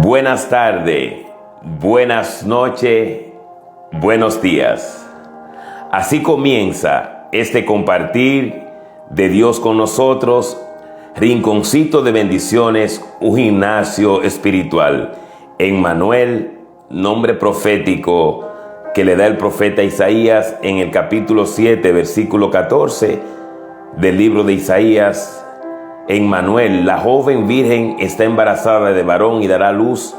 Buenas tardes, buenas noches, buenos días. Así comienza este compartir de Dios con nosotros, rinconcito de bendiciones, un gimnasio espiritual. Emmanuel, nombre profético que le da el profeta Isaías en el capítulo 7, versículo 14 del libro de Isaías. Emmanuel, la joven virgen está embarazada de varón y dará luz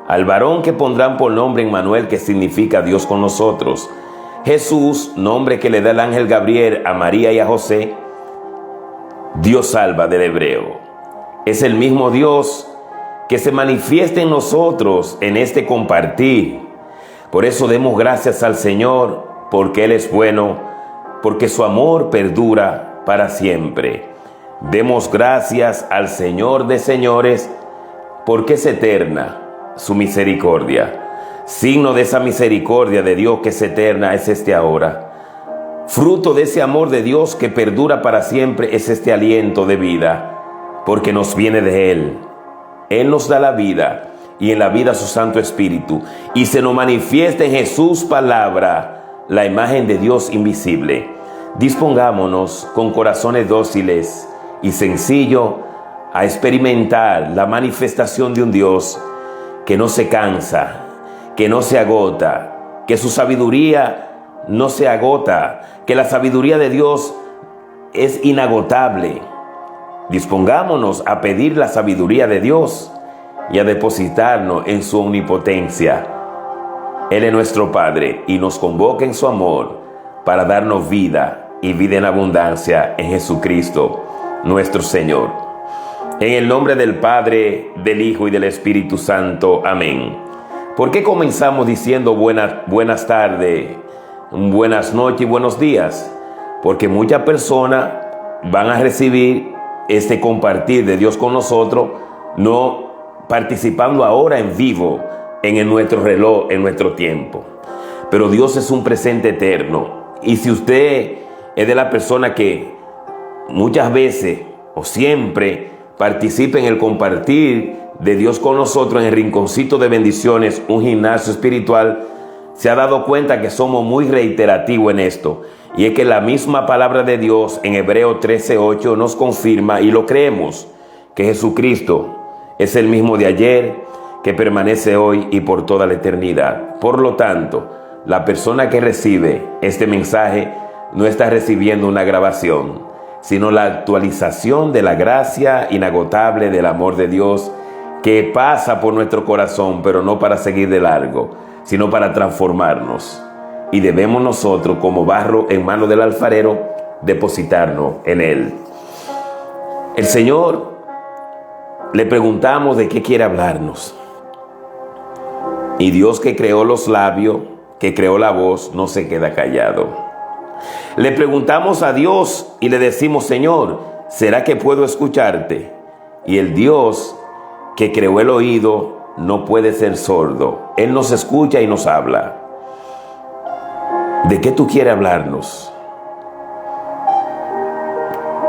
al varón que pondrán por nombre Emmanuel, que significa Dios con nosotros. Jesús, nombre que le da el ángel Gabriel a María y a José, Dios salva del hebreo. Es el mismo Dios que se manifiesta en nosotros en este compartir. Por eso demos gracias al Señor, porque Él es bueno, porque su amor perdura para siempre. Demos gracias al Señor de señores, porque es eterna su misericordia. Signo de esa misericordia de Dios que es eterna es este ahora. Fruto de ese amor de Dios que perdura para siempre es este aliento de vida, porque nos viene de Él. Él nos da la vida y en la vida su Santo Espíritu. Y se nos manifiesta en Jesús palabra, la imagen de Dios invisible. Dispongámonos con corazones dóciles y sencillo a experimentar la manifestación de un Dios que no se cansa, que no se agota, que su sabiduría no se agota, que la sabiduría de Dios es inagotable. Dispongámonos a pedir la sabiduría de Dios y a depositarnos en su omnipotencia. Él es nuestro Padre y nos convoca en su amor para darnos vida y vida en abundancia en Jesucristo, nuestro Señor. En el nombre del Padre, del Hijo y del Espíritu Santo. Amén. ¿Por qué comenzamos diciendo buenas tardes, buenas noches y buenos días? Porque muchas personas van a recibir este compartir de Dios con nosotros, no participando ahora en vivo, en nuestro reloj, en nuestro tiempo. Pero Dios es un presente eterno. Y si usted es de la persona que muchas veces o siempre participa en el compartir de Dios con nosotros en el rinconcito de bendiciones, un gimnasio espiritual, se ha dado cuenta que somos muy reiterativos en esto. Y es que la misma palabra de Dios en Hebreos 13:8 nos confirma, y lo creemos, que Jesucristo es el mismo de ayer, que permanece hoy y por toda la eternidad. Por lo tanto, la persona que recibe este mensaje no está recibiendo una grabación, sino la actualización de la gracia inagotable del amor de Dios que pasa por nuestro corazón, pero no para seguir de largo, sino para transformarnos. Y debemos nosotros, como barro en mano del alfarero, depositarnos en Él. El Señor, le preguntamos de qué quiere hablarnos. Y Dios, que creó los labios, que creó la voz, no se queda callado. Le preguntamos a Dios y le decimos: Señor, ¿será que puedo escucharte? Y el Dios que creó el oído no puede ser sordo. Él nos escucha y nos habla. ¿De qué tú quieres hablarnos?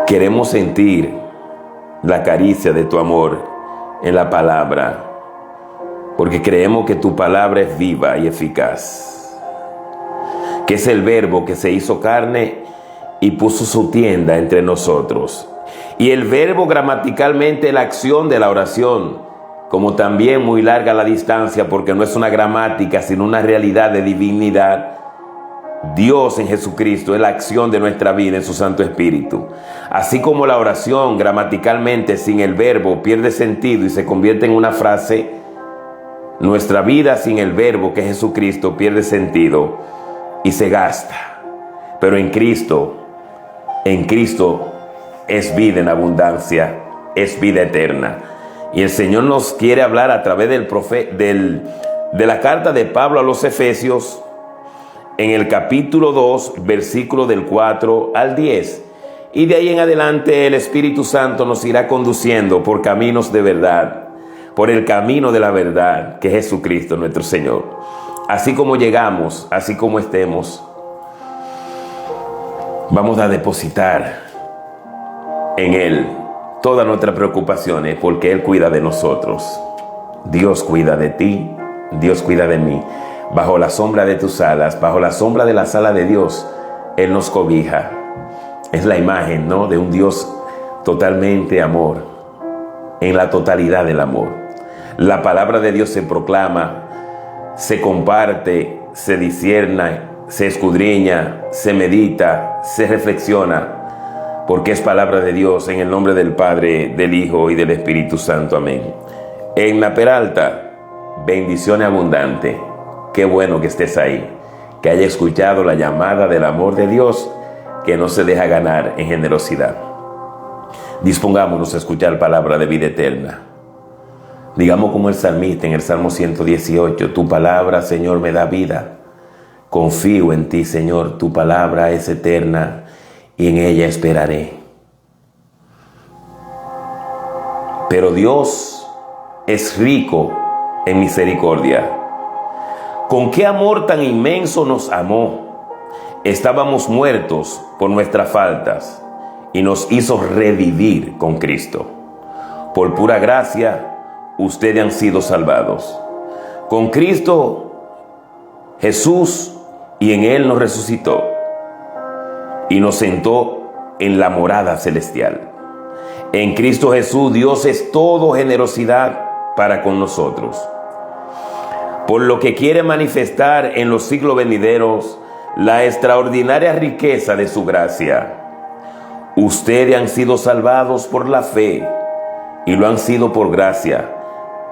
Queremos sentir la caricia de tu amor en la palabra, porque creemos que tu palabra es viva y eficaz, que es el verbo que se hizo carne y puso su tienda entre nosotros. Y el verbo gramaticalmente la acción de la oración, como también muy larga la distancia, porque no es una gramática, sino una realidad de divinidad. Dios en Jesucristo es la acción de nuestra vida en su Santo Espíritu. Así como la oración gramaticalmente sin el verbo pierde sentido y se convierte en una frase, nuestra vida sin el verbo que es Jesucristo pierde sentido y se gasta. Pero en Cristo es vida en abundancia, es vida eterna. Y el Señor nos quiere hablar a través de la carta de Pablo a los Efesios, en el capítulo 2, versículo del 4 al 10. Y de ahí en adelante el Espíritu Santo nos irá conduciendo por caminos de verdad, por el camino de la verdad, que es Jesucristo nuestro Señor. Así como llegamos, así como estemos, vamos a depositar en Él todas nuestras preocupaciones, porque Él cuida de nosotros. Dios cuida de ti, Dios cuida de mí. Bajo la sombra de tus alas, bajo la sombra de las alas de Dios, Él nos cobija. Es la imagen, ¿no?, de un Dios totalmente amor, en la totalidad del amor. La palabra de Dios se proclama, se comparte, se discierne, se escudriña, se medita, se reflexiona, porque es palabra de Dios, en el nombre del Padre, del Hijo y del Espíritu Santo. Amén. Edna Peralta, bendiciones abundantes. Qué bueno que estés ahí, que haya escuchado la llamada del amor de Dios, que no se deja ganar en generosidad. Dispongámonos a escuchar palabra de vida eterna. Digamos como el salmista en el Salmo 118, tu palabra, Señor, me da vida. Confío en ti, Señor, tu palabra es eterna y en ella esperaré. Pero Dios es rico en misericordia. Con qué amor tan inmenso nos amó. Estábamos muertos por nuestras faltas y nos hizo revivir con Cristo. Por pura gracia, ustedes han sido salvados. Con Cristo Jesús, y en Él nos resucitó y nos sentó en la morada celestial. En Cristo Jesús Dios es todo generosidad para con nosotros, por lo que quiere manifestar en los siglos venideros la extraordinaria riqueza de su gracia. Ustedes han sido salvados por la fe y lo han sido por gracia.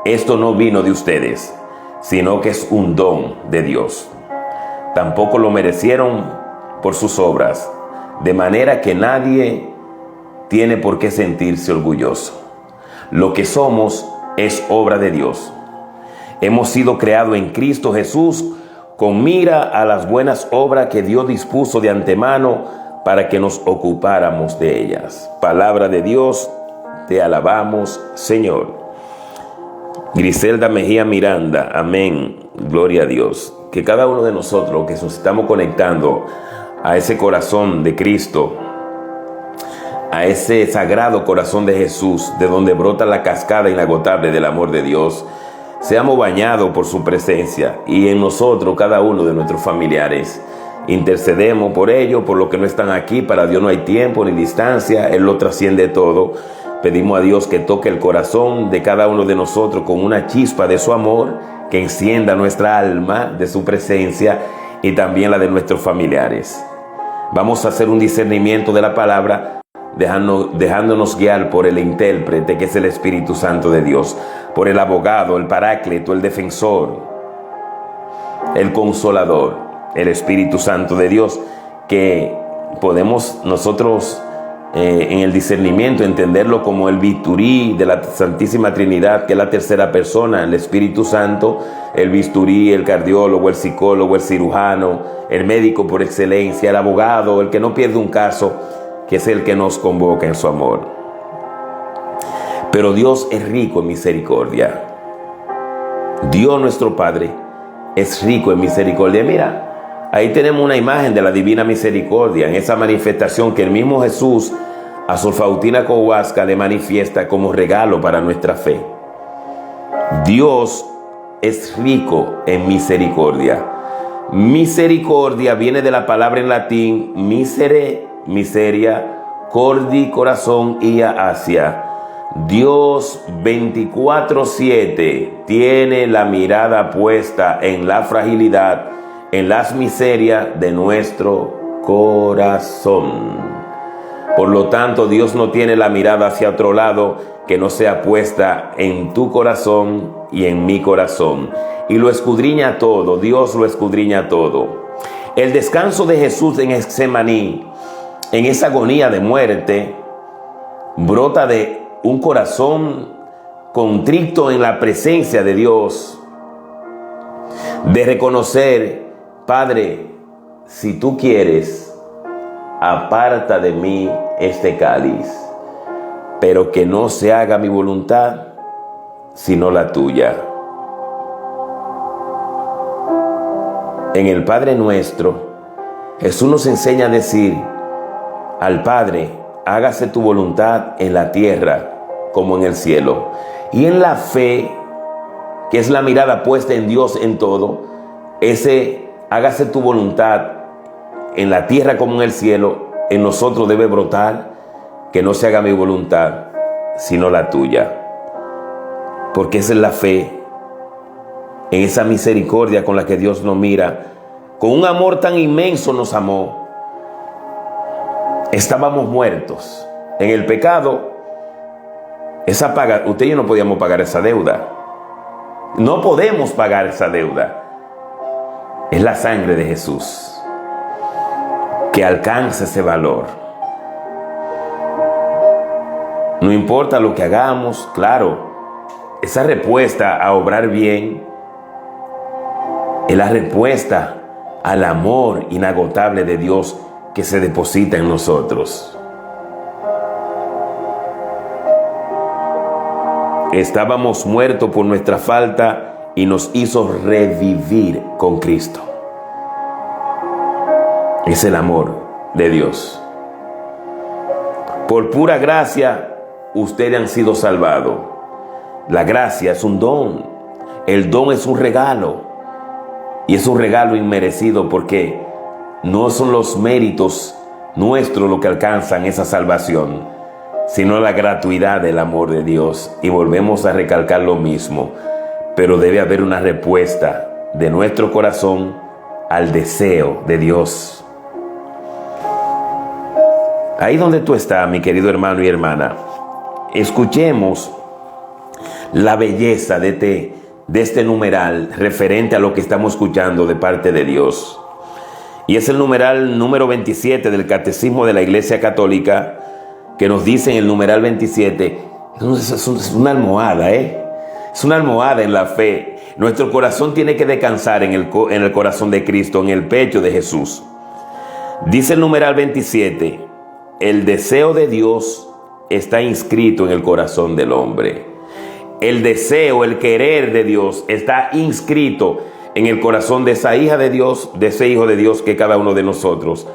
Esto no vino de ustedes, sino que es un don de Dios. Tampoco lo merecieron por sus obras, de manera que nadie tiene por qué sentirse orgulloso. Lo que somos es obra de Dios. Hemos sido creados en Cristo Jesús con mira a las buenas obras que Dios dispuso de antemano para que nos ocupáramos de ellas. Palabra de Dios, te alabamos, Señor. Griselda Mejía Miranda, amén, gloria a Dios. Que cada uno de nosotros que nos estamos conectando a ese corazón de Cristo, a ese sagrado corazón de Jesús, de donde brota la cascada inagotable del amor de Dios, seamos bañados por su presencia, y en nosotros, cada uno de nuestros familiares, intercedemos por ellos, por los que no están aquí. Para Dios no hay tiempo ni distancia, Él lo trasciende todo. Pedimos a Dios que toque el corazón de cada uno de nosotros con una chispa de su amor, que encienda nuestra alma de su presencia y también la de nuestros familiares. Vamos a hacer un discernimiento de la palabra, dejándonos guiar por el intérprete, que es el Espíritu Santo de Dios, por el abogado, el paráclito, el defensor, el consolador, el Espíritu Santo de Dios, que podemos nosotros en el discernimiento entenderlo como el bisturí de la Santísima Trinidad, que es la tercera persona, el Espíritu Santo, el bisturí, el cardiólogo, el psicólogo, el cirujano, el médico por excelencia, el abogado, el que no pierde un caso, que es el que nos convoca en su amor. Pero Dios es rico en misericordia. Dios nuestro Padre es rico en misericordia. Mira, ahí tenemos una imagen de la divina misericordia, en esa manifestación que el mismo Jesús a Sor Faustina Kowalska le manifiesta como regalo para nuestra fe. Dios es rico en misericordia. Misericordia viene de la palabra en latín misere, miseria, cordi, corazón, y hacia. Dios 24/7 tiene la mirada puesta en la fragilidad, en las miserias de nuestro corazón. Por lo tanto, Dios no tiene la mirada hacia otro lado que no sea puesta en tu corazón y en mi corazón. Y lo escudriña todo, Dios lo escudriña todo. El descanso de Jesús en Getsemaní, en esa agonía de muerte, brota de un corazón contrito en la presencia de Dios, de reconocer: Padre, si tú quieres, aparta de mí este cáliz, pero que no se haga mi voluntad, sino la tuya. En el Padre Nuestro, Jesús nos enseña a decir al Padre: hágase tu voluntad en la tierra como en el cielo. Y en la fe que es la mirada puesta en Dios en todo, ese hágase tu voluntad en la tierra como en el cielo, en nosotros debe brotar, que no se haga mi voluntad, sino la tuya. Porque esa es la fe, en esa misericordia con la que Dios nos mira. Con un amor tan inmenso nos amó. Estábamos muertos en el pecado. Usted y yo no podíamos pagar esa deuda. No podemos pagar esa deuda. Es la sangre de Jesús que alcanza ese valor. No importa lo que hagamos, claro, esa respuesta a obrar bien es la respuesta al amor inagotable de Dios que se deposita en nosotros. Estábamos muertos por nuestra falta y nos hizo revivir con Cristo. Es el amor de Dios. Por pura gracia, ustedes han sido salvados. La gracia es un don. El don es un regalo. Y es un regalo inmerecido porque no son los méritos nuestros lo que alcanzan esa salvación, sino la gratuidad del amor de Dios. Y volvemos a recalcar lo mismo, pero debe haber una respuesta de nuestro corazón al deseo de Dios. Ahí donde tú estás, mi querido hermano y hermana, escuchemos la belleza de este numeral referente a lo que estamos escuchando de parte de Dios. Y es el numeral número 27 del Catecismo de la Iglesia Católica, que nos dice en el numeral 27, es una almohada, es una almohada en la fe. Nuestro corazón tiene que descansar en el corazón de Cristo, en el pecho de Jesús. Dice el numeral 27, el deseo de Dios está inscrito en el corazón del hombre. El deseo, el querer de Dios está inscrito en el corazón de esa hija de Dios, de ese hijo de Dios que cada uno de nosotros.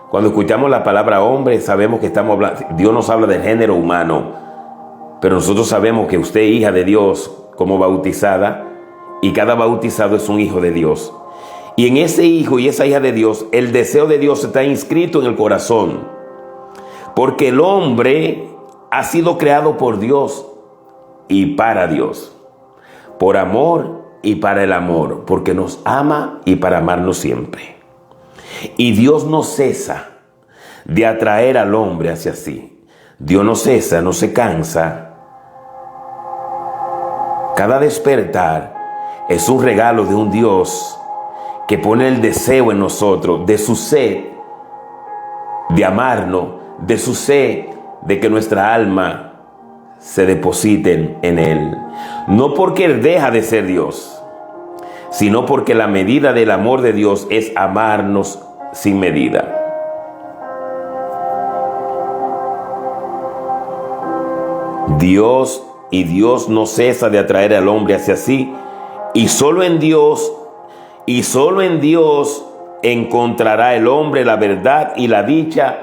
Cuando escuchamos la palabra hombre, sabemos que estamos hablando, Dios nos habla del género humano, pero nosotros sabemos que usted es hija de Dios como bautizada, y cada bautizado es un hijo de Dios. Y en ese hijo y esa hija de Dios, el deseo de Dios está inscrito en el corazón, porque el hombre ha sido creado por Dios y para Dios, por amor y para el amor, porque nos ama y para amarnos siempre. Y Dios no cesa de atraer al hombre hacia sí. Dios no cesa, no se cansa. Cada despertar es un regalo de un Dios que pone el deseo en nosotros, de su sed de amarnos, de su sed de que nuestra alma se depositen en Él. No porque Él deja de ser Dios, sino porque la medida del amor de Dios es amarnos sin medida. Dios no cesa de atraer al hombre hacia sí, y solo en Dios encontrará el hombre la verdad y la dicha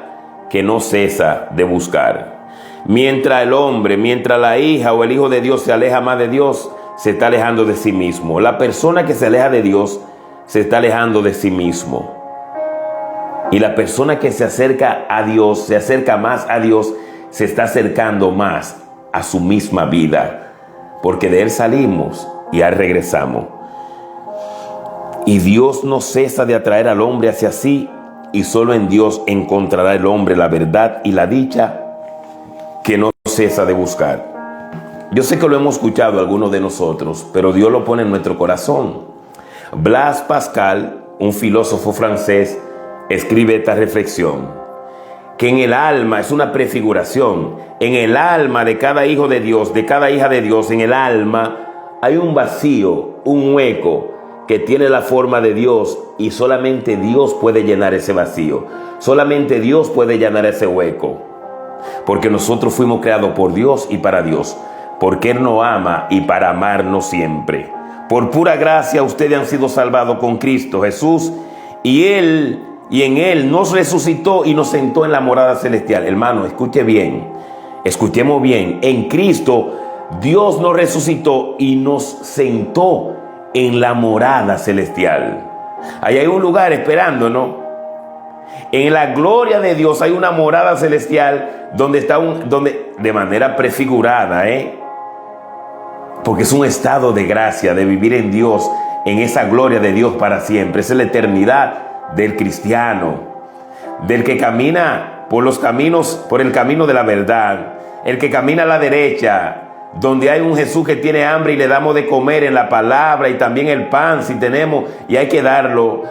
que no cesa de buscar. Mientras la hija o el hijo de Dios se aleja más de Dios, se está alejando de sí mismo. La persona que se aleja de Dios se está alejando de sí mismo. Y la persona que se acerca a Dios, se acerca más a Dios, se está acercando más a su misma vida. Porque de Él salimos y a Él regresamos. Y Dios no cesa de atraer al hombre hacia sí, y solo en Dios encontrará el hombre la verdad y la dicha que no cesa de buscar. Yo sé que lo hemos escuchado algunos de nosotros, pero Dios lo pone en nuestro corazón. Blaise Pascal, un filósofo francés, escribe esta reflexión, que en el alma, es una prefiguración, en el alma de cada hijo de Dios, de cada hija de Dios, en el alma hay un vacío, un hueco que tiene la forma de Dios, y solamente Dios puede llenar ese vacío. Solamente Dios puede llenar ese hueco. Porque nosotros fuimos creados por Dios y para Dios. Porque Él nos ama y para amarnos siempre. Por pura gracia ustedes han sido salvados con Cristo Jesús, y en Él nos resucitó y nos sentó en la morada celestial. Hermano, escuche bien. Escuchemos bien. En Cristo Dios nos resucitó y nos sentó en la morada celestial. Ahí hay un lugar esperándonos. En la gloria de Dios hay una morada celestial donde de manera prefigurada, porque es un estado de gracia, de vivir en Dios, en esa gloria de Dios para siempre. Esa es la eternidad del cristiano, del que camina por el camino de la verdad, el que camina a la derecha, donde hay un Jesús que tiene hambre y le damos de comer en la palabra y también el pan si tenemos y hay que darlo.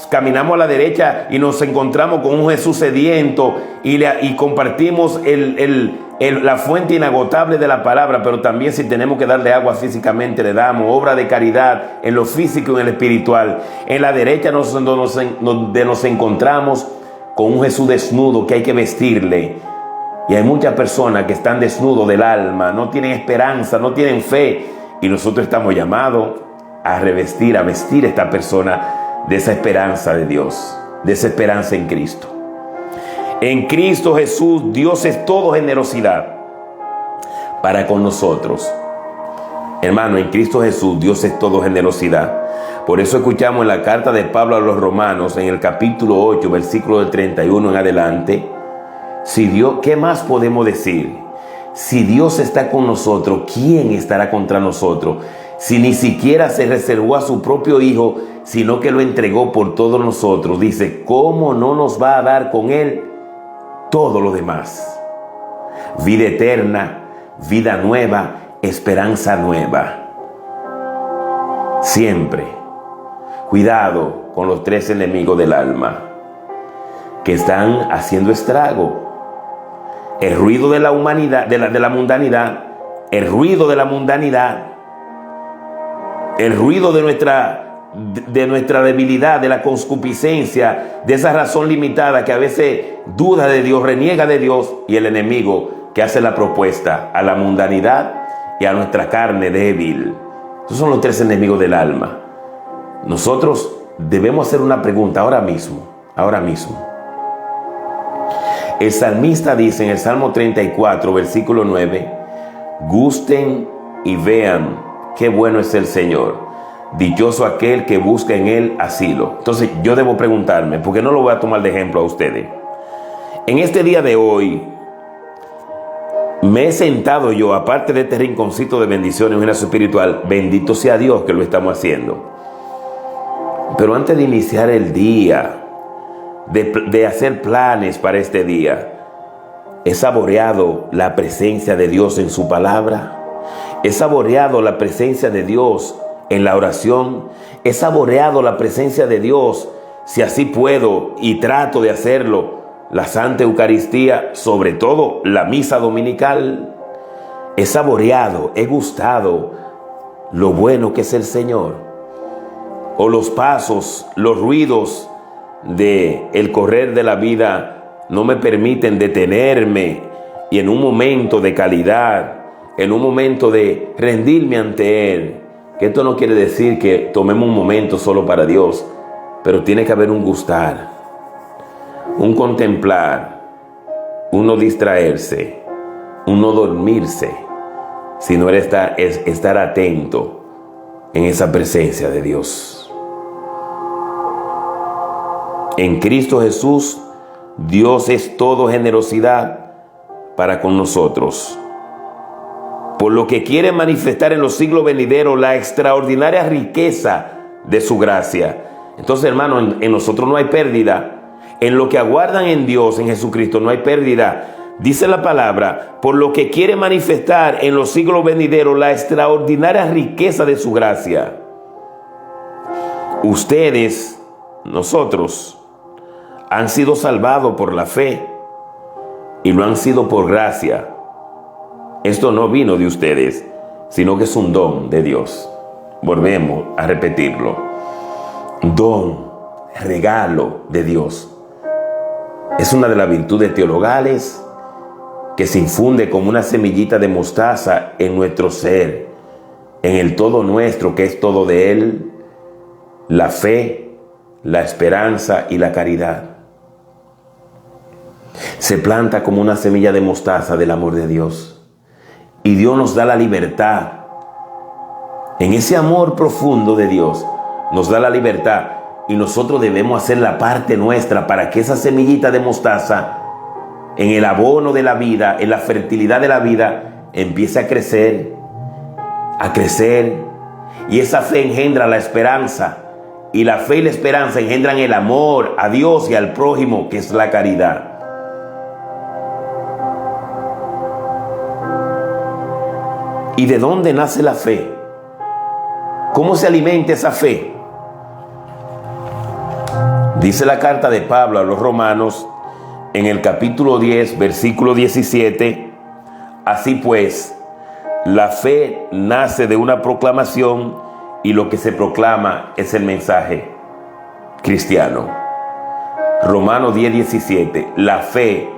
Caminamos a la derecha y nos encontramos con un Jesús sediento y compartimos la fuente inagotable de la palabra, pero también si tenemos que darle agua físicamente le damos, obra de caridad en lo físico y en lo espiritual. En la derecha donde nos encontramos con un Jesús desnudo que hay que vestirle. Y hay muchas personas que están desnudos del alma, no tienen esperanza, no tienen fe. Y nosotros estamos llamados a vestir a esta persona de esa esperanza de Dios, de esa esperanza en Cristo. En Cristo Jesús, Dios es todo generosidad para con nosotros. Hermano, en Cristo Jesús, Dios es todo generosidad. Por eso escuchamos en la carta de Pablo a los Romanos, en el capítulo 8, versículo del 31 en adelante, ¿qué más podemos decir? Si Dios está con nosotros, ¿quién estará contra nosotros? Si ni siquiera se reservó a su propio Hijo, sino que lo entregó por todos nosotros. Dice, ¿cómo no nos va a dar con Él todo lo demás? Vida eterna, vida nueva, esperanza nueva. Siempre, cuidado con los tres enemigos del alma que están haciendo estrago. El ruido de la humanidad, de la mundanidad, el ruido de la mundanidad, el ruido de nuestra debilidad, de la concupiscencia, de esa razón limitada que a veces duda de Dios, reniega de Dios, y el enemigo que hace la propuesta a la mundanidad y a nuestra carne débil. Esos son los tres enemigos del alma. Nosotros debemos hacer una pregunta ahora mismo. El salmista dice en el Salmo 34, versículo 9, gusten y vean qué bueno es el Señor. Dichoso aquel que busca en Él asilo. Entonces yo debo preguntarme, porque no lo voy a tomar de ejemplo a ustedes. En este día de hoy, me he sentado yo, aparte de este rinconcito de bendiciones y una espiritual, bendito sea Dios que lo estamos haciendo. Pero antes de iniciar el día, de hacer planes para este día, he saboreado la presencia de Dios en su palabra. He saboreado la presencia de Dios en la oración. He saboreado la presencia de Dios, si así puedo y trato de hacerlo, la Santa Eucaristía, sobre todo la misa dominical. He saboreado, he gustado lo bueno que es el Señor. O los pasos, los ruidos de el correr de la vida no me permiten detenerme y en un momento de calidad, en un momento de rendirme ante Él. Que esto no quiere decir que tomemos un momento solo para Dios, pero tiene que haber un gustar, un contemplar, un no distraerse, un no dormirse, sino estar atento en esa presencia de Dios. En Cristo Jesús, Dios es todo generosidad para con nosotros, por lo que quiere manifestar en los siglos venideros la extraordinaria riqueza de su gracia. Entonces, hermano, en nosotros no hay pérdida. En lo que aguardan en Dios, en Jesucristo, no hay pérdida. Dice la palabra, por lo que quiere manifestar en los siglos venideros la extraordinaria riqueza de su gracia. Ustedes, nosotros, han sido salvados por la fe y lo han sido por gracia. Esto no vino de ustedes, sino que es un don de Dios. Volvemos a repetirlo. Don, regalo de Dios. Es una de las virtudes teologales que se infunde como una semillita de mostaza en nuestro ser, en el todo nuestro, que es todo de Él, la fe, la esperanza y la caridad. Se planta como una semilla de mostaza del amor de Dios. y Dios nos da la libertad. En ese amor profundo de Dios nos da la libertad y nosotros debemos hacer la parte nuestra para que esa semillita de mostaza en el abono de la vida, en la fertilidad de la vida, empiece a crecer, y esa fe engendra la esperanza, y la fe y la esperanza engendran el amor a Dios y al prójimo, que es la caridad. ¿Y de dónde nace la fe? ¿Cómo se alimenta esa fe? Dice la carta de Pablo a los Romanos en el capítulo 10, versículo 17, así pues, la fe nace de una proclamación y lo que se proclama es el mensaje cristiano. Romanos 10, 17, la fe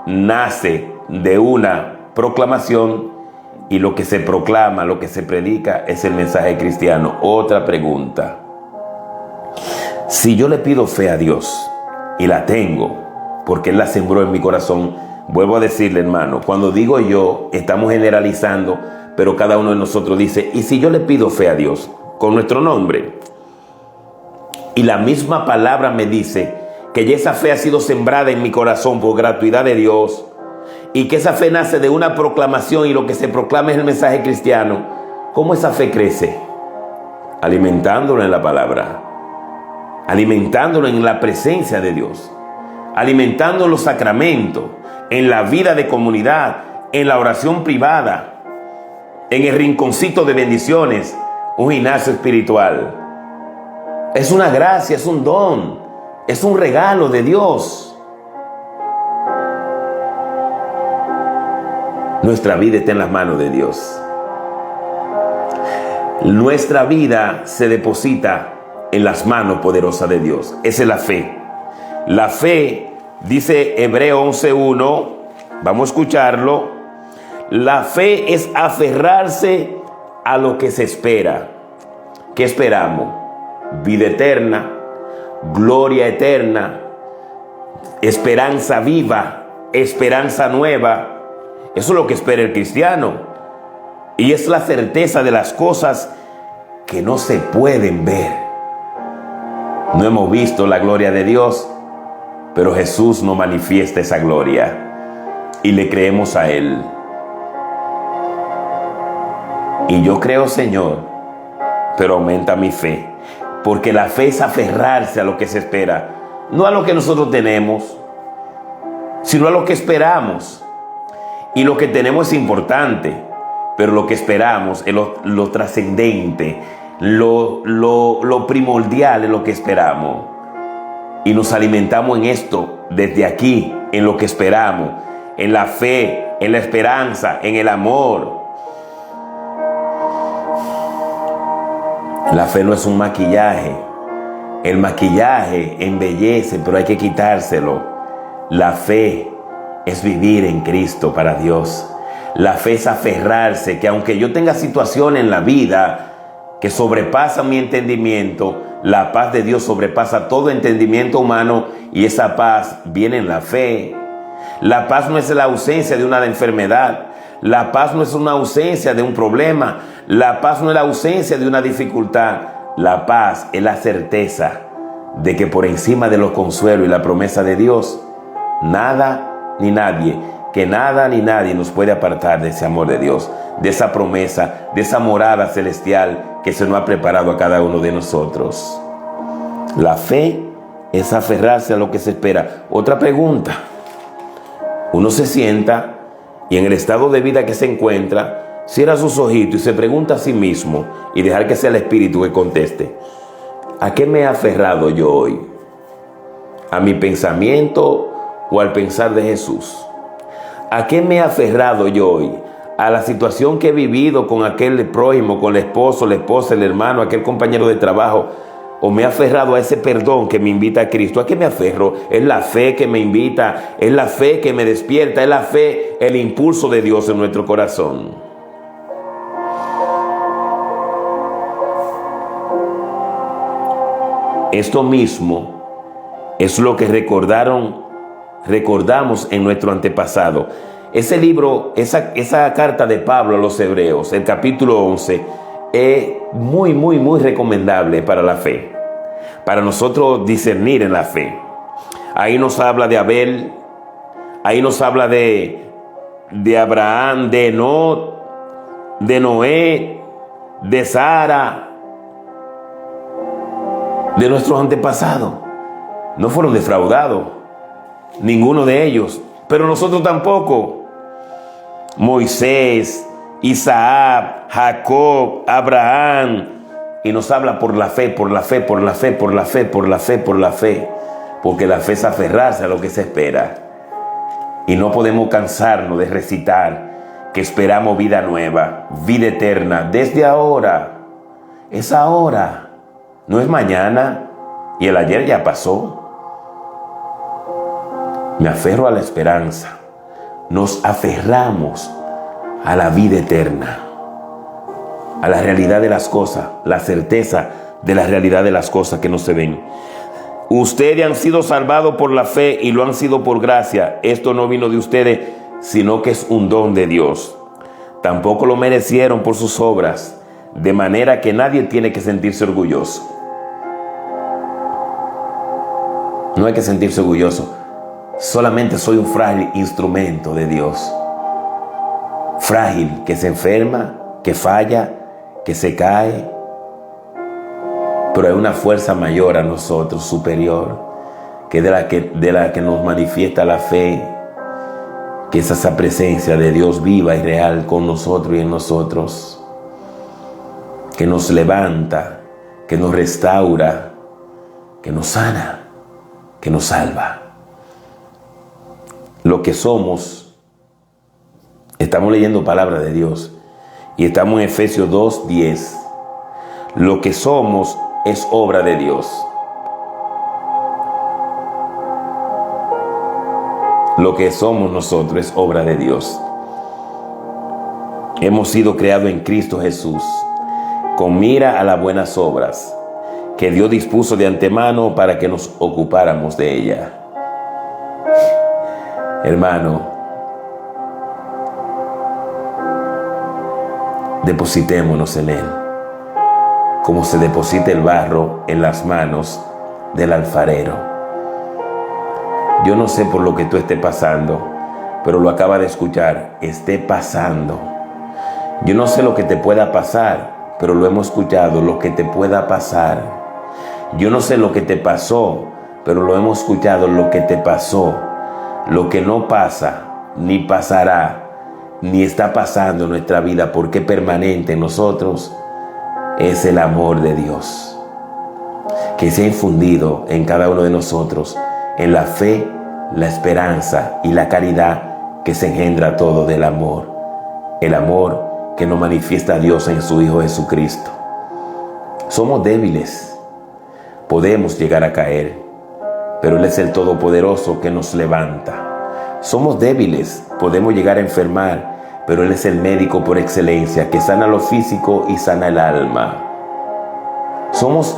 nace de una proclamación y lo que se proclama, lo que se predica es el mensaje cristiano. Otra pregunta. Si yo le pido fe a Dios y la tengo, porque Él la sembró en mi corazón, vuelvo a decirle, hermano, cuando digo yo, estamos generalizando, pero cada uno de nosotros dice, ¿y si yo le pido fe a Dios con nuestro nombre? Y la misma palabra me dice que ya esa fe ha sido sembrada en mi corazón por gratuidad de Dios, y que esa fe nace de una proclamación y lo que se proclama es el mensaje cristiano. ¿Cómo esa fe crece? Alimentándolo en la palabra, alimentándolo en la presencia de Dios, alimentando los sacramentos, en la vida de comunidad, en la oración privada, en el rinconcito de bendiciones, un gimnasio espiritual. Es una gracia, es un don, es un regalo de Dios. Nuestra vida está en las manos de Dios. Nuestra vida se deposita en las manos poderosas de Dios. Esa es la fe. La fe, dice Hebreo 11:1, vamos a escucharlo. La fe es aferrarse a lo que se espera. ¿Qué esperamos? Vida eterna, gloria eterna, esperanza viva, esperanza nueva. Eso es lo que espera el cristiano. Y es la certeza de las cosas que no se pueden ver. No hemos visto la gloria de Dios, pero Jesús nos manifiesta esa gloria y le creemos a Él. Y yo creo, Señor, pero aumenta mi fe, porque la fe es aferrarse a lo que se espera, no a lo que nosotros tenemos, sino a lo que esperamos. Y lo que tenemos es importante, pero lo que esperamos es lo trascendente, lo primordial es lo que esperamos. Y nos alimentamos en esto desde aquí, en lo que esperamos, en la fe, en la esperanza, en el amor. La fe no es un maquillaje. El maquillaje embellece, pero hay que quitárselo. La fe es vivir en Cristo para Dios. La fe es aferrarse, que aunque yo tenga situaciones en la vida que sobrepasan mi entendimiento, la paz de Dios sobrepasa todo entendimiento humano, y esa paz viene en la fe. La paz no es la ausencia de una enfermedad. La paz no es una ausencia de un problema. La paz no es la ausencia de una dificultad. La paz es la certeza de que por encima de los consuelos y la promesa de Dios, nada ni nadie, que nada ni nadie nos puede apartar de ese amor de Dios, de esa promesa, de esa morada celestial que se nos ha preparado a cada uno de nosotros. La fe es aferrarse a lo que se espera. Otra pregunta. Uno se sienta y en el estado de vida que se encuentra, cierra sus ojitos y se pregunta a sí mismo, y dejar que sea el Espíritu que conteste: ¿a qué me he aferrado yo hoy? ¿A mi pensamiento o al pensar de Jesús? ¿A qué me he aferrado yo hoy? ¿A la situación que he vivido con aquel prójimo, con el esposo, la esposa, el hermano, aquel compañero de trabajo? ¿O me he aferrado a ese perdón que me invita a Cristo? ¿A qué me aferro? Es la fe que me invita, es la fe que me despierta, es la fe, el impulso de Dios en nuestro corazón. Esto mismo es lo que recordamos en nuestro antepasado. Ese libro, esa carta de Pablo a los Hebreos, el capítulo 11, es muy recomendable para la fe, para nosotros discernir en la fe. Ahí nos habla de Abel, ahí nos habla de Abraham, de Enoc, de Noé, de Sara, de nuestros antepasados. No fueron defraudados, ninguno de ellos, pero nosotros tampoco. Moisés, Isaac, Jacob, Abraham, y nos habla por la fe, por la fe, por la fe, por la fe, por la fe, por la fe, porque la fe es aferrarse a lo que se espera. Y no podemos cansarnos de recitar que esperamos vida nueva, vida eterna, desde ahora. Es ahora, no es mañana, y el ayer ya pasó. Me aferro a la esperanza. Nos aferramos a la vida eterna, a la realidad de las cosas, la certeza de la realidad de las cosas que no se ven. Ustedes han sido salvados por la fe y lo han sido por gracia. Esto no vino de ustedes, sino que es un don de Dios. Tampoco lo merecieron por sus obras, de manera que nadie tiene que sentirse orgulloso. No hay que sentirse orgulloso. Solamente soy un frágil instrumento de Dios. Frágil, que se enferma, que falla, que se cae. Pero hay una fuerza mayor a nosotros, superior, que de la que nos manifiesta la fe, que es esa presencia de Dios viva y real con nosotros y en nosotros, que nos levanta, que nos restaura, que nos sana, que nos salva. Lo que somos, estamos leyendo palabra de Dios y estamos en Efesios 2:10. Lo que somos es obra de Dios. Lo que somos nosotros es obra de Dios. Hemos sido creados en Cristo Jesús, con mira a las buenas obras que Dios dispuso de antemano para que nos ocupáramos de ellas. Hermano, depositémonos en Él, como se deposita el barro en las manos del alfarero. Yo no sé por lo que tú estés pasando, pero lo acaba de escuchar, esté pasando. Yo no sé lo que te pueda pasar, pero lo hemos escuchado, lo que te pueda pasar. Yo no sé lo que te pasó, pero lo hemos escuchado, lo que te pasó. Lo que no pasa, ni pasará, ni está pasando en nuestra vida, porque permanente en nosotros, es el amor de Dios, que se ha infundido en cada uno de nosotros, en la fe, la esperanza y la caridad que se engendra todo del amor. El amor que nos manifiesta a Dios en su Hijo Jesucristo. Somos débiles, podemos llegar a caer, pero Él es el Todopoderoso que nos levanta. Somos débiles, podemos llegar a enfermar, pero Él es el médico por excelencia, que sana lo físico y sana el alma. Somos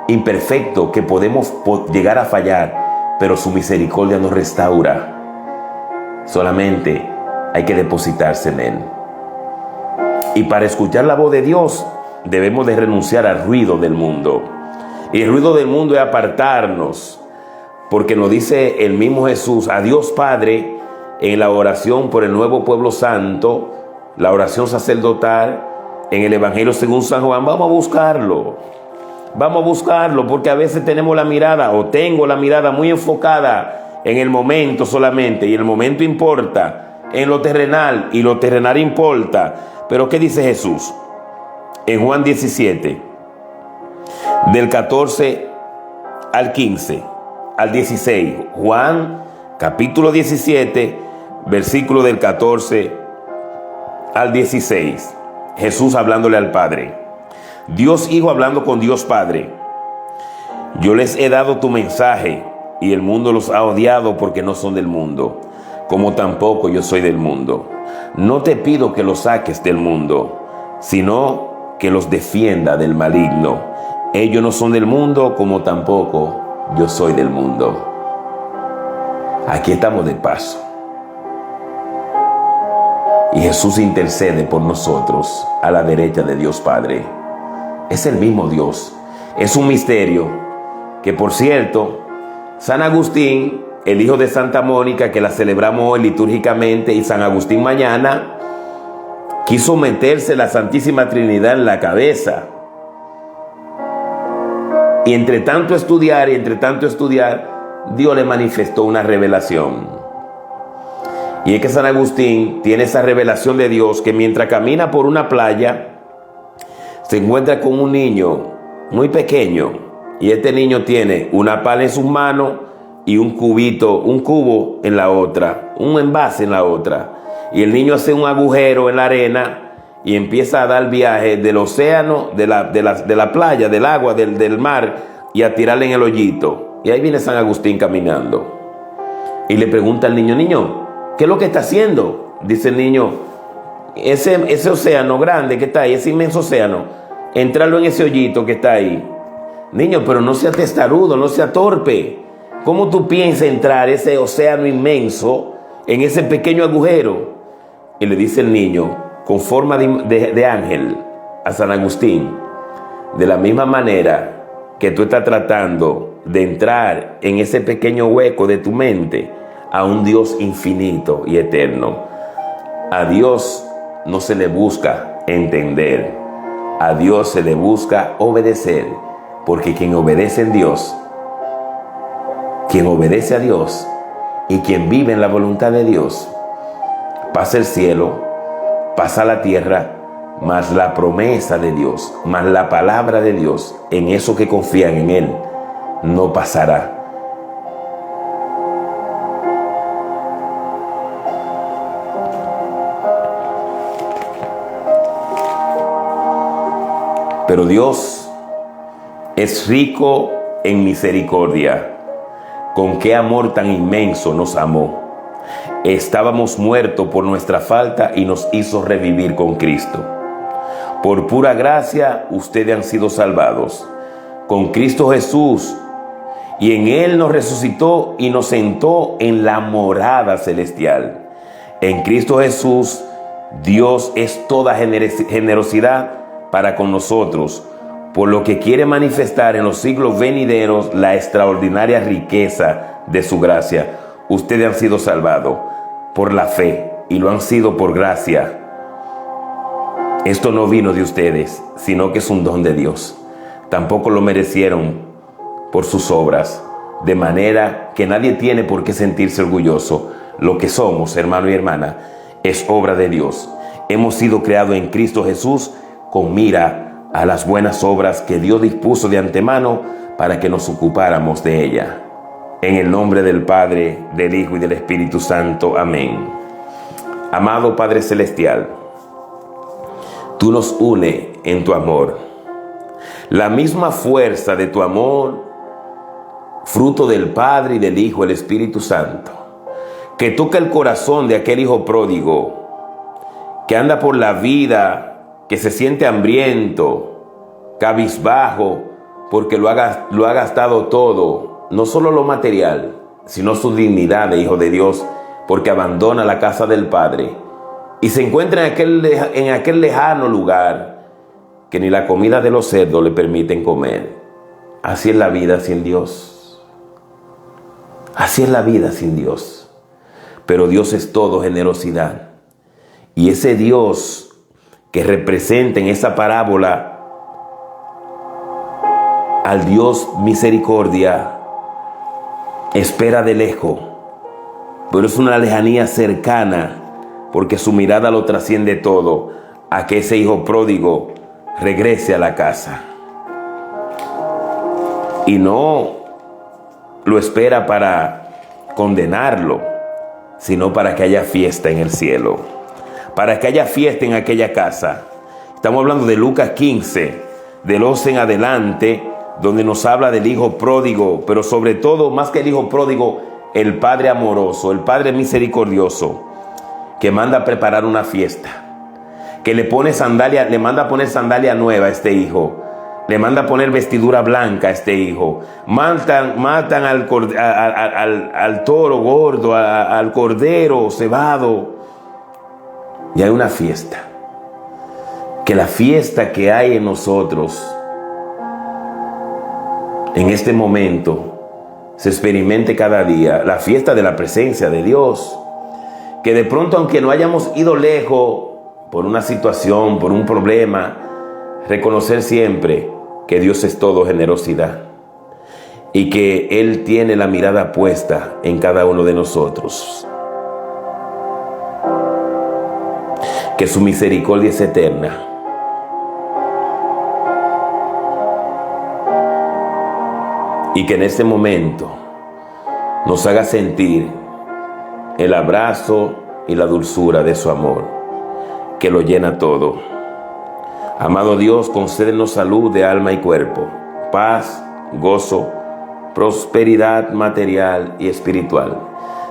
imperfectos, que podemos llegar a fallar, pero su misericordia nos restaura. Solamente hay que depositarse en Él. Y para escuchar la voz de Dios, debemos de renunciar al ruido del mundo. Y el ruido del mundo es apartarnos, porque nos dice el mismo Jesús, a Dios Padre, en la oración por el nuevo pueblo santo, la oración sacerdotal, en el Evangelio según San Juan. Vamos a buscarlo, porque a veces tenemos la mirada, o tengo la mirada muy enfocada en el momento solamente, y el momento importa, en lo terrenal, y lo terrenal importa. Pero ¿qué dice Jesús? En Juan 17, del 14 al 15, al 16. Juan, capítulo 17, versículo del 14 al 16. Jesús hablándole al Padre. Dios Hijo hablando con Dios Padre. Yo les he dado tu mensaje, y el mundo los ha odiado porque no son del mundo, como tampoco yo soy del mundo. No te pido que los saques del mundo, sino que los defienda del maligno. Ellos no son del mundo, como tampoco yo soy del mundo. Aquí estamos de paso. Y Jesús intercede por nosotros a la derecha de Dios Padre. Es el mismo Dios. Es un misterio que, por cierto, San Agustín, el hijo de Santa Mónica, que la celebramos hoy litúrgicamente, y San Agustín mañana, quiso meterse la Santísima Trinidad en la cabeza. Y entre tanto estudiar, Dios le manifestó una revelación. Y es que San Agustín tiene esa revelación de Dios, que mientras camina por una playa, se encuentra con un niño muy pequeño. Y este niño tiene una pala en sus manos y un cubo en la otra, un envase en la otra. Y el niño hace un agujero en la arena y empieza a dar viaje del océano, de la playa, del agua, del mar, y a tirarle en el hoyito. Y ahí viene San Agustín caminando. Y le pregunta al niño: niño, ¿qué es lo que está haciendo? Dice el niño: ese océano grande que está ahí, ese inmenso océano, entrarlo en ese hoyito que está ahí. Niño, pero no sea testarudo, no sea torpe. ¿Cómo tú piensas entrar ese océano inmenso en ese pequeño agujero? Y le dice el niño, con forma de ángel, a San Agustín: de la misma manera que tú estás tratando de entrar en ese pequeño hueco de tu mente a un Dios infinito y eterno, a Dios no se le busca entender, a Dios se le busca obedecer, porque quien obedece a Dios y quien vive en la voluntad de Dios, pasa el cielo, pasa la tierra, más la promesa de Dios, más la palabra de Dios, en eso que confían en Él, no pasará. Pero Dios es rico en misericordia. Con qué amor tan inmenso nos amó. Estábamos muertos por nuestra falta y nos hizo revivir con Cristo. Por pura gracia ustedes han sido salvados. Con Cristo Jesús. Y en Él nos resucitó y nos sentó en la morada celestial. En Cristo Jesús, Dios es toda generosidad para con nosotros, por lo que quiere manifestar en los siglos venideros la extraordinaria riqueza de su gracia. Ustedes han sido salvados por la fe y lo han sido por gracia. Esto no vino de ustedes, sino que es un don de Dios. Tampoco lo merecieron por sus obras, de manera que nadie tiene por qué sentirse orgulloso. Lo que somos, hermano y hermana, es obra de Dios. Hemos sido creados en Cristo Jesús con mira a las buenas obras que Dios dispuso de antemano para que nos ocupáramos de ella. En el nombre del Padre, del Hijo y del Espíritu Santo. Amén. Amado Padre Celestial, tú nos unes en tu amor. La misma fuerza de tu amor, fruto del Padre y del Hijo y del Espíritu Santo, que toca el corazón de aquel hijo pródigo que anda por la vida, que se siente hambriento, cabizbajo, porque lo ha gastado todo, no solo lo material, sino su dignidad de hijo de Dios, porque abandona la casa del Padre y se encuentra en aquel lejano lugar que ni la comida de los cerdos le permiten comer. Así es la vida sin Dios. Así es la vida sin Dios. Pero Dios es todo generosidad. Y ese Dios que representa en esa parábola al Dios misericordia, espera de lejos, pero es una lejanía cercana, porque su mirada lo trasciende todo, a que ese hijo pródigo regrese a la casa. Y no lo espera para condenarlo, sino para que haya fiesta en el cielo, para que haya fiesta en aquella casa. Estamos hablando de Lucas 15, del 11 en adelante, donde nos habla del hijo pródigo, pero sobre todo, más que el hijo pródigo, el Padre amoroso, el Padre misericordioso, que manda a preparar una fiesta, que le manda a poner sandalia nueva a este hijo, le manda a poner vestidura blanca a este hijo, matan al toro gordo, al cordero cebado, y hay una fiesta. Que la fiesta que hay en nosotros en este momento se experimente cada día, la fiesta de la presencia de Dios. Que de pronto, aunque no hayamos ido lejos por una situación, por un problema, reconocer siempre que Dios es todo generosidad y que Él tiene la mirada puesta en cada uno de nosotros. Que su misericordia es eterna. Y que en este momento nos haga sentir el abrazo y la dulzura de su amor, que lo llena todo. Amado Dios, concédenos salud de alma y cuerpo, paz, gozo, prosperidad material y espiritual.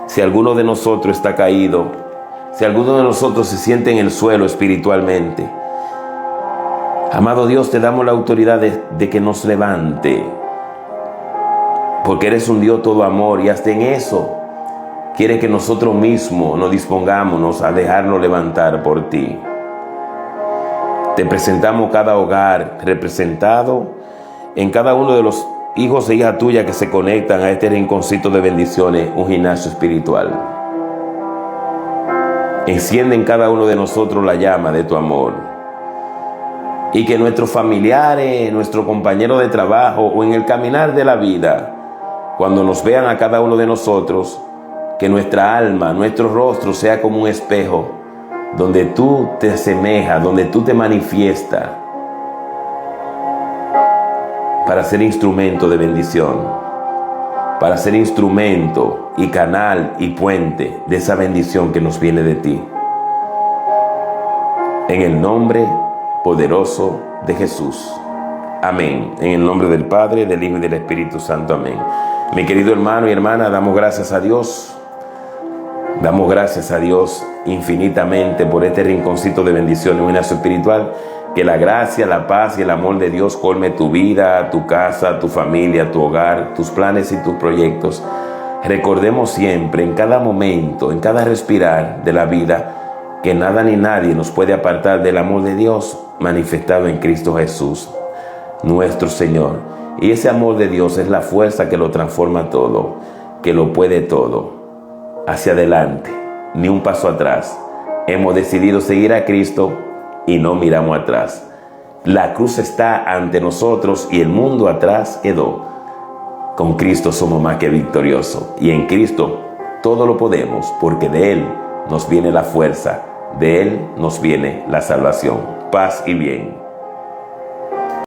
Si alguno de nosotros está caído, si alguno de nosotros se siente en el suelo espiritualmente, amado Dios, te damos la autoridad de que nos levante, porque eres un Dios todo amor, y hasta en eso quiere que nosotros mismos nos dispongámonos a dejarlo levantar por ti. Te presentamos cada hogar representado en cada uno de los hijos e hijas tuyas que se conectan a este rinconcito de bendiciones, un gimnasio espiritual. Enciende en cada uno de nosotros la llama de tu amor. Y que nuestros familiares, nuestros compañeros de trabajo o en el caminar de la vida, cuando nos vean a cada uno de nosotros, que nuestra alma, nuestro rostro sea como un espejo donde tú te asemejas, donde tú te manifiestas para ser instrumento de bendición, para ser instrumento y canal y puente de esa bendición que nos viene de ti. En el nombre poderoso de Jesús. Amén. En el nombre del Padre, del Hijo y del Espíritu Santo. Amén. Mi querido hermano y hermana, damos gracias a Dios. Damos gracias a Dios infinitamente por este rinconcito de bendición y gimnasio espiritual. Que la gracia, la paz y el amor de Dios colme tu vida, tu casa, tu familia, tu hogar, tus planes y tus proyectos. Recordemos siempre, en cada momento, en cada respirar de la vida, que nada ni nadie nos puede apartar del amor de Dios manifestado en Cristo Jesús, nuestro Señor. Y ese amor de Dios es la fuerza que lo transforma todo, que lo puede todo. Hacia adelante, ni un paso atrás. Hemos decidido seguir a Cristo y no miramos atrás. La cruz está ante nosotros y el mundo atrás quedó. Con Cristo somos más que victoriosos, y en Cristo todo lo podemos, porque de Él nos viene la fuerza, de Él nos viene la salvación. Paz y bien.